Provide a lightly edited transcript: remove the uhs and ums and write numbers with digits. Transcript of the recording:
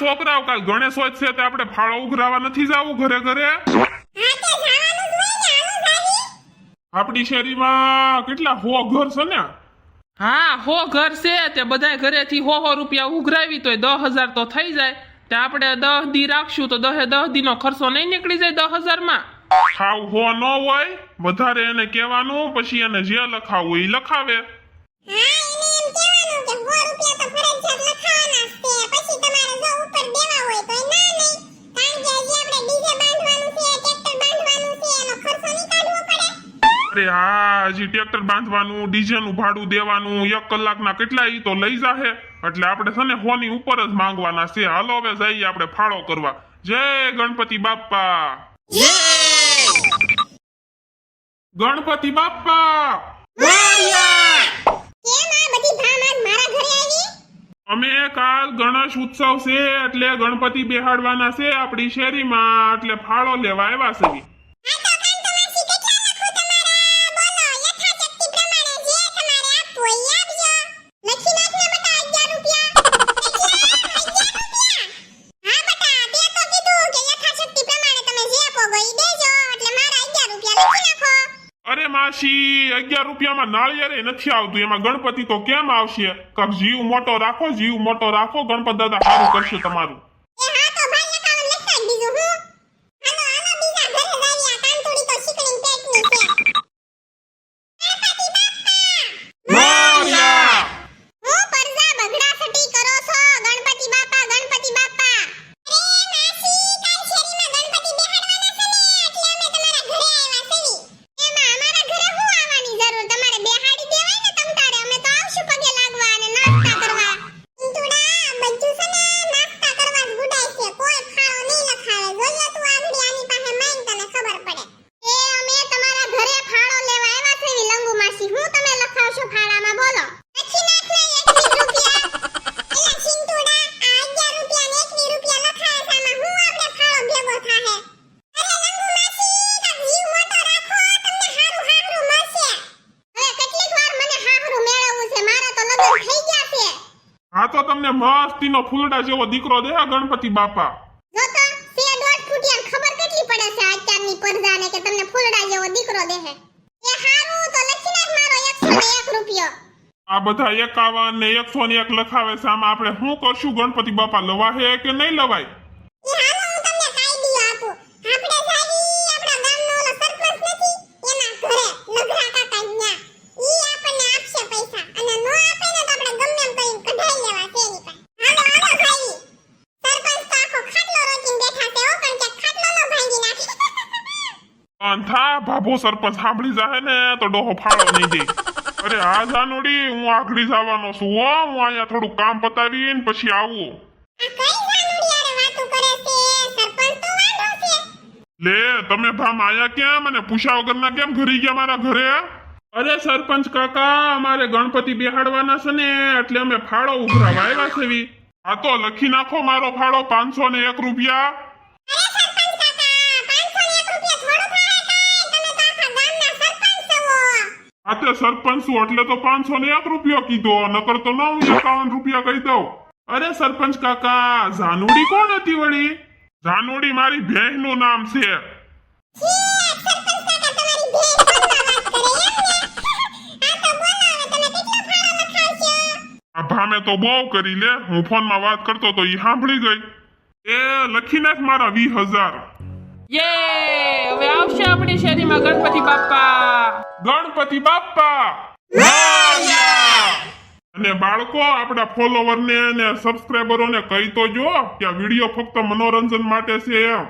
છોકરાઓ કાલ ગણેશોત્સવ છે તો આપણે ફાળો ઉઘરાવા નથી જાવું ઘરે ઘરે? આપણી શેરીમાં કેટલા 100 ઘર છે ને? હા 100 ઘર છે તે બધા ઘરેથી 100 રૂપિયા ઉઘરાવી તો 10,000 તો થઈ જાય. તે આપણે 10 દી રાખશું તો 10 દી નો ખર્ચો નહીં નીકળી જાય 10,000 માં? ખાવ હો ન હોય વધારે એને કહેવાનું, પછી એને જે લખાવું એ લખાવે. અરે હા, હજી ટ્રેક્ટર બાંધવાનું, ડીઝે નું ભાડું દેવાનું, 1 કલાકના કેટલા ઈ તો લઈ જાહે. એટલે આપણે છે ને 100 ની ઉપર જ માંગવાના છે. હાલો હવે જઈએ આપણે ફાળો કરવા. જય ગણપતિ બાપ્પા. ગણપતિ બાપ્પા. અમે કાલ ગણેશ ઉત્સવ છે એટલે ગણપતિ બેહાડવાના છે આપણી શેરીમાં, એટલે ફાળો લેવા આવ્યા છે. અરે માસી, 11 રૂપિયામાં નાળિયેર નથી આવતું, એમાં ગણપતિ તો કેમ આવશે? કાક જીવ મોટો રાખો, ગણપત દાદા સારું કરશે તમારું. હા તો તમને મસ્તીનો ફૂલડા જેવો દીકરો દે ગણપતિ બાપા. જો તો સે દોઢ ફૂટિયા ખબર કેટલી પડે છે અત્યારની પરજાને કે તમને ફૂલડા જેવો દીકરો દે હે. એ હારું તો લખી નાખ મારો 101 રૂપિયો. આ બધા 51 ને 101 લખાવે છે, આમાં આપણે શું કરશું? ગણપતિ બાપા લવાહે કે નહીં લવાય? એ હાલો હું તમને કાયદી આપું. આપણે જાવી આપણા ગામનો ઓલો સરપંચ નથી એના ઘરે લગરા કાકા ન્યા. ઈ આપણને આપશે પૈસા અને નો આપે ને તો આપણે ગમે એમ કરીને કઢાઈ લેવા છે એની પાસે. હાલો હાલો ભાઈ. સરપંચ તો આખો ખાટલો રોકીને બેઠા છે હો, પણ કે ખાટલો નો ભાંગી નાખે. અંથા ભાભો સરપંચ સાંભળી જાહે ને તો ડોહો ફાળો નહીં દે. અરે હા જાનુડી, હું આગળી જવાનો છું હો. હું અહીંયા થોડું કામ પતાવીને પછી આવું. આ કઈ જાનુડી આરે વાતો કરે છે? સરપંચ તો વાંઢો છે. લે તમે ભામ આયા ક્યાં? મને પૂછ્યા વગરના કેમ ઘરી ગયા મારા ઘરે? અરે સરપંચ કાકા, અમારે ગણપતિ બેહાડવાના છે ને એટલે અમે ફાળો ઉઘરાવા આવ્યા છે. હા તો લખી નાખો મારો ફાળો 501 રૂપિયા. અરે સરપંચ કાકા 501 રૂપિયા થોડું થાય કાઈ? તમે તો આખા ગામના સરપંચ છો. આ તે સરપંચ છું એટલે તો 501 રૂપિયા કીધો, નકર તો 51 રૂપિયા કહી દઉં. અરે સરપંચ કાકા, જાનુડી કોણ હતી વળી? જાનુડી મારી બહેનનું નામ છે. આ ભામે તો બહુ કરી લે, હું ફોનમાં વાત કરતો તો ઈ સાંભળી ગઈ. એ લખી નાખ મારા 20,000. યે! હવે આવશે આપણી શેરીમાં ગણપતિ બાપ્પા. ગણપતિ બાપ્પા. અને બાળકો, આપણા ફોલોવરને અને સબસ્ક્રાઇબરોને કહી તો જો કે આ વિડીયો ફક્ત મનોરંજન માટે છે એમ.